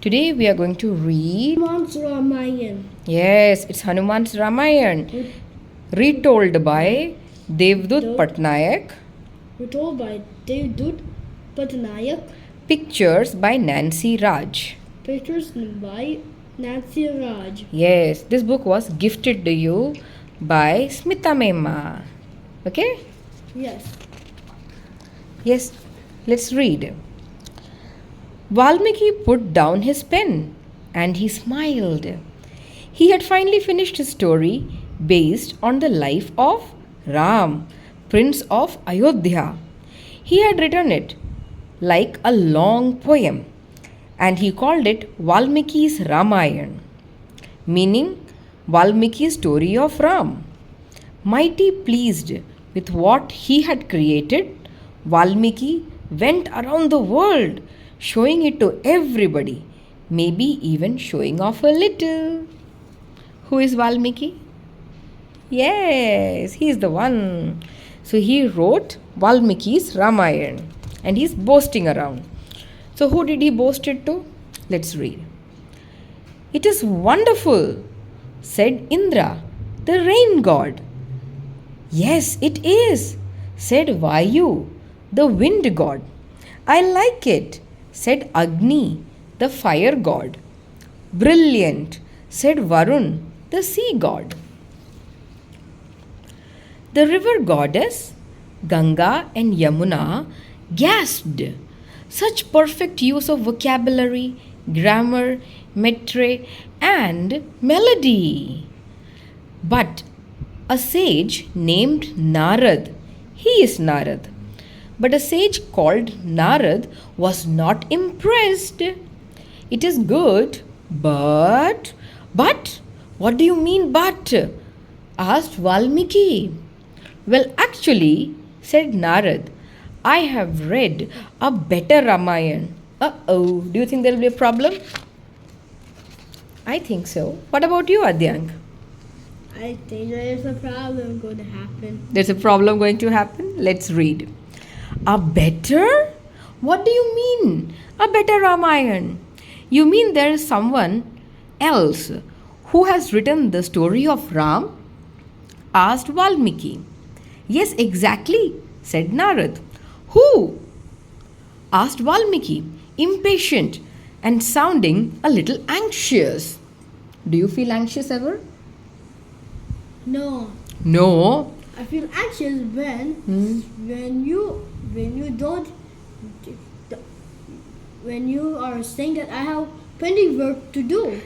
Today we are going to read. Hanuman's Ramayan. Yes, it's Hanuman's Ramayan, retold by Devdut Patnaik, Retold by Devdut Patnaik. pictures by Nancy Raj. Pictures by Nancy Raj. Yes, this book was gifted to you by Smita Mema. Okay? Yes. Yes, let's read. Valmiki put down his pen and he smiled. He had finally finished his story based on the life of Ram, Prince of Ayodhya. He had written it like a long poem and he called it Valmiki's Ramayan, meaning Valmiki's story of Ram. Mighty pleased with what he had created, Valmiki went around the world showing it to everybody, maybe even showing off a little. Who is Valmiki? Yes, he is the one. So he wrote Valmiki's Ramayan and he's boasting around. So who did he boast it to? Let's read. It is wonderful, said Indra, the rain god. Yes, it is, said Vayu, the wind god. I like it, said Agni, the fire god. Brilliant, said Varun, the sea god. The river goddess, Ganga and Yamuna, gasped. Such perfect use of vocabulary, grammar, metre, and melody. But a sage named Narad, he is Narad, but a sage called Narad was not impressed. It is good, but, what do you mean but? Asked Valmiki. Well, actually, said Narad, I have read a better Ramayan. Uh-oh, do you think there will be a problem? I think so. What about you, Adyank? I think there is a problem going to happen. There's a problem going to happen? Let's read. A better? What do you mean? A better Ramayan? You mean there is someone else who has written the story of Ram? Asked Valmiki. Yes, exactly, said Narad. Who? Asked Valmiki, impatient and sounding a little anxious. Do you feel anxious ever? No. No. I feel anxious when you are saying that I have pending work to do.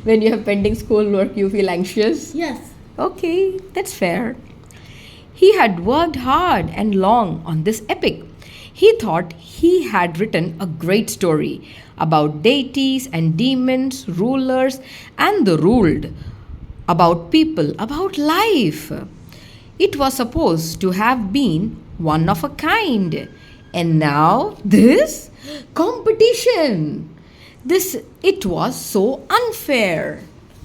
When you have pending schoolwork, you feel anxious? Yes. Okay, that's fair. He had worked hard and long on this epic. He thought he had written a great story about deities and demons, rulers, and the ruled, about people, about life. It was supposed to have been one of a kind. And now this competition. It was so unfair.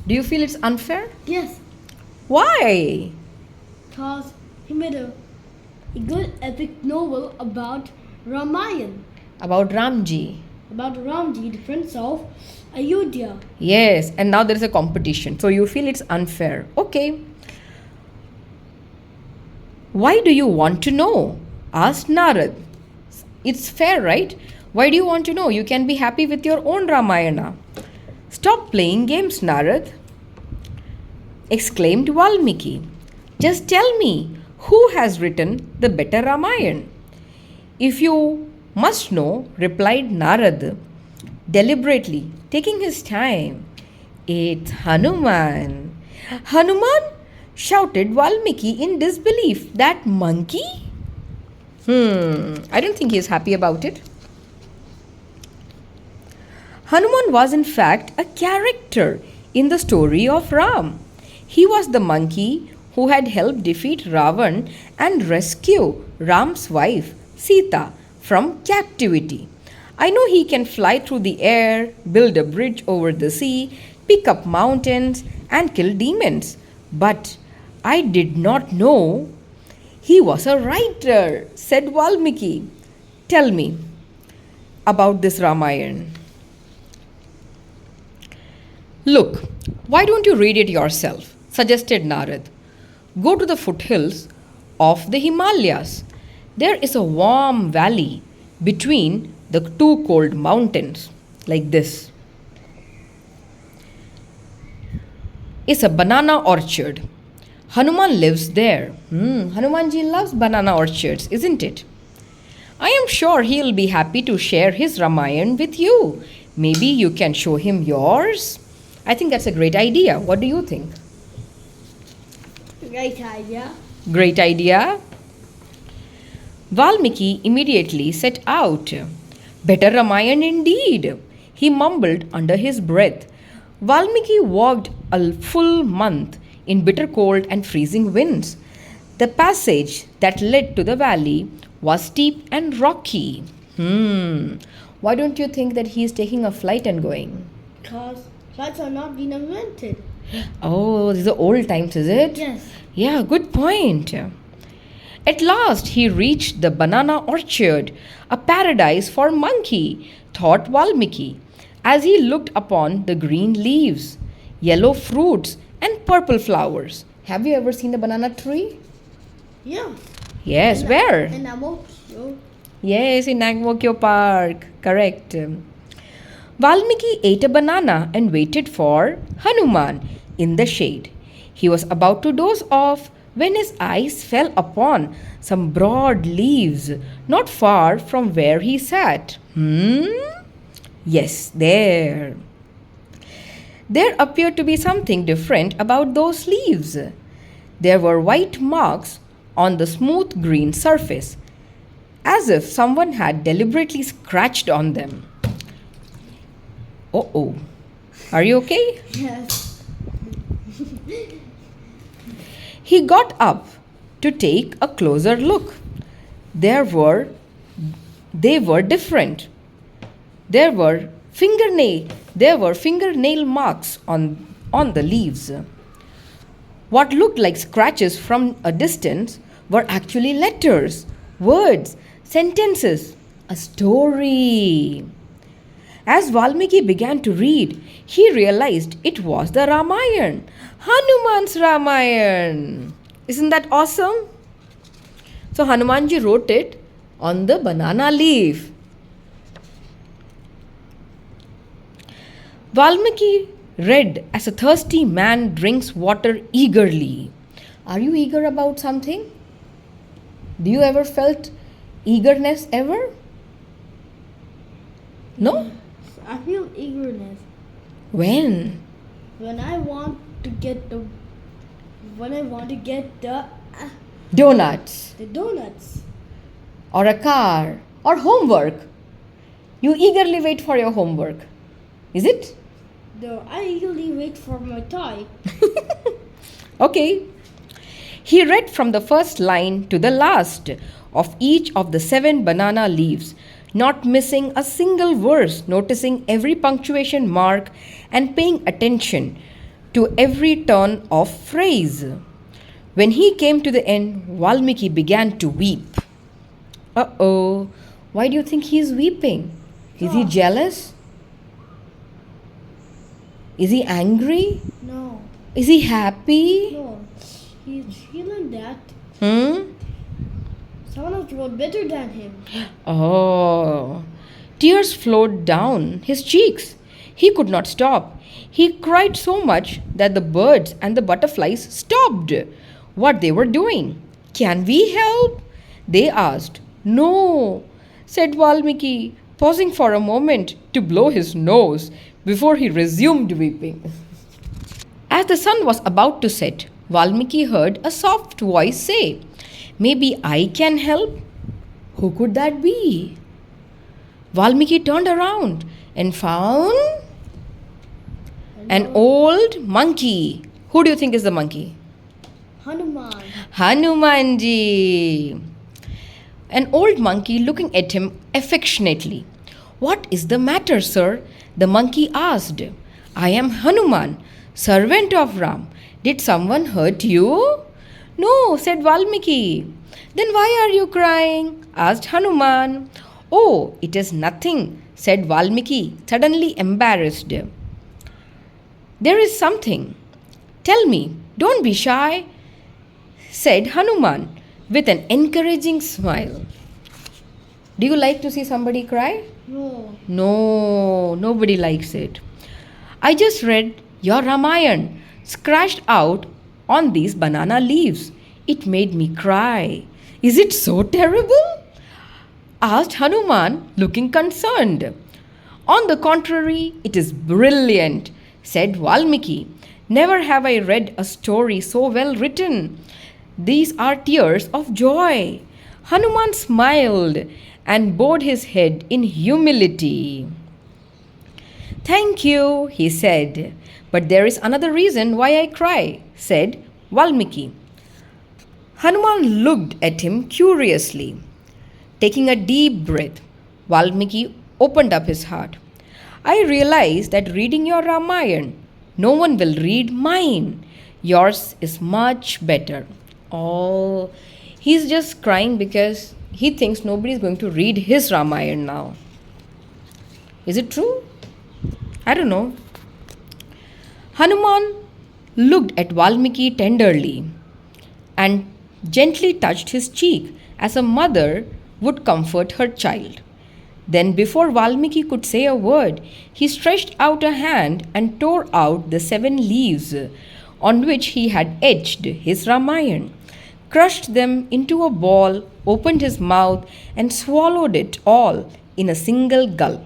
Do you feel it's unfair? Yes. Why? Because he made a good epic novel about Ramayan, About Ramji. about Ramji, the prince of Ayodhya. Yes, and now there is a competition. So you feel it's unfair. Okay. Why do you want to know? Asked Narad. It's fair, right? Why do you want to know? You can be happy with your own Ramayana. Stop playing games, Narad, exclaimed Valmiki. Just tell me who has written the better Ramayan. If you must know, replied Narad, deliberately taking his time. It's Hanuman. Hanuman? Shouted Valmiki in disbelief. That monkey? I don't think he is happy about it. Hanuman was in fact a character in the story of Ram. He was the monkey who had helped defeat Ravan and rescue Ram's wife Sita from captivity. I know he can fly through the air, build a bridge over the sea, pick up mountains, and kill demons. But I did not know he was a writer, said Valmiki. Tell me, about this Ramayan. Look, why don't you read it yourself? Suggested Narad. Go to the foothills of the Himalayas. There is a warm valley between the two cold mountains, like this. Is a banana orchard. Hanuman lives there. Hanumanji loves banana orchards, isn't it? I am sure he'll be happy to share his Ramayan with you. Maybe you can show him yours. I think that's a great idea. What do you think? Great idea. Great idea. Valmiki immediately set out. Better Ramayan indeed, he mumbled under his breath. Valmiki walked a full month in bitter cold and freezing winds. The passage that led to the valley was steep and rocky. Why don't you think that he is taking a flight and going? Because flights are not being invented. Oh, these are old times, is it? Yes. Yeah, good point. At last he reached the banana orchard, a paradise for monkey, thought Valmiki, as he looked upon the green leaves, yellow fruits, and purple flowers. Have you ever seen a banana tree? Yeah. Yes, where? In Amokyo. Yes, in Nagmokyo Park. Correct. Valmiki ate a banana and waited for Hanuman in the shade. He was about to doze off when his eyes fell upon some broad leaves not far from where he sat. Yes, there. There appeared to be something different about those leaves. There were white marks on the smooth green surface, as if someone had deliberately scratched on them. Oh. Are you okay? Yes. He got up to take a closer look. They were different. There were fingernail marks on the leaves. What looked like scratches from a distance were actually letters, words, sentences, a story. As Valmiki began to read, he realized it was the Ramayan, Hanuman's Ramayan. Isn't that awesome? So Hanumanji wrote it on the banana leaf. Valmiki read as a thirsty man drinks water eagerly. Are you eager about something? Do you ever felt eagerness ever? No? I feel eagerness When? when I want to get the Donuts the donuts. or a car or homework. You eagerly wait for your homework. Is it? Though I eagerly wait for my toy. Okay. He read from the first line to the last of each of the 7 banana leaves, not missing a single verse, noticing every punctuation mark and paying attention to every turn of phrase. When he came to the end, Valmiki began to weep. Uh-oh. Why do you think he is weeping? Is he jealous? Is he angry? No. Is he happy? No. He's feeling that Hmm? someone else wrote better than him. Oh. Tears flowed down his cheeks. He could not stop. He cried so much that the birds and the butterflies stopped what they were doing. Can we help? They asked. No, said Valmiki, pausing for a moment to blow his nose before he resumed weeping. As the sun was about to set, Valmiki heard a soft voice say, Maybe I can help? Who could that be? Valmiki turned around and found an old monkey. Who do you think is the monkey? Hanuman. Hanumanji. An old monkey looking at him affectionately. What is the matter, sir? The monkey asked. I am Hanuman, servant of Ram. Did someone hurt you? No, said Valmiki. Then why are you crying? Asked Hanuman. Oh, it is nothing, said Valmiki, suddenly embarrassed. There is something. Tell me, don't be shy, said Hanuman with an encouraging smile. Do you like to see somebody cry? No. No, nobody likes it. I just read your Ramayan scratched out on these banana leaves. It made me cry. Is it so terrible? Asked Hanuman, looking concerned. On the contrary, it is brilliant, said Valmiki. Never have I read a story so well written. These are tears of joy. Hanuman smiled and bowed his head in humility. Thank you, he said. But there is another reason why I cry, said Valmiki. Hanuman looked at him curiously. Taking a deep breath, Valmiki opened up his heart. I realize that reading your Ramayan, no one will read mine. Yours is much better. Oh, he's just crying because he thinks nobody is going to read his Ramayan now. Is it true? I don't know. Hanuman looked at Valmiki tenderly and gently touched his cheek as a mother would comfort her child. Then, before Valmiki could say a word, he stretched out a hand and tore out the 7 leaves on which he had etched his Ramayan, crushed them into a ball, opened his mouth, and swallowed it all in a single gulp.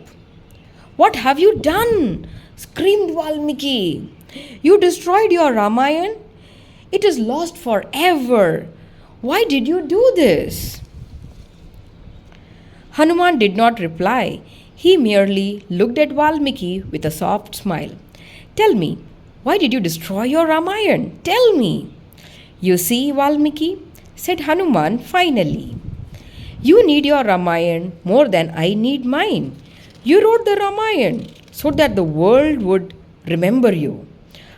What have you done? Screamed Valmiki. You destroyed your Ramayan? It is lost forever. Why did you do this? Hanuman did not reply. He merely looked at Valmiki with a soft smile. Tell me, why did you destroy your Ramayan? Tell me. You see, Valmiki, said Hanuman finally. You need your Ramayan more than I need mine. You wrote the Ramayan so that the world would remember you.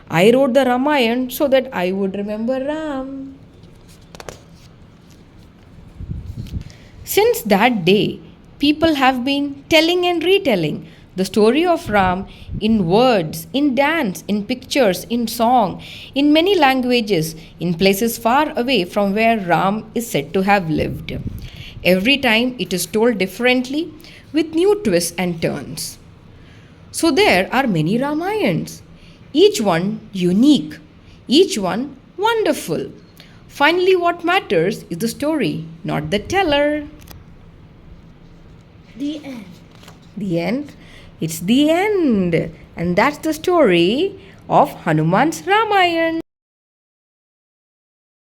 I wrote the Ramayan so that I would remember Ram. Since that day, people have been telling and retelling the story of Ram in words, in dance, in pictures, in song, in many languages, in places far away from where Ram is said to have lived. Every time it is told differently with new twists and turns. So there are many Ramayans, each one unique, each one wonderful. Finally, what matters is the story, not the teller. The end. The end? It's the end. And that's the story of Hanuman's Ramayan.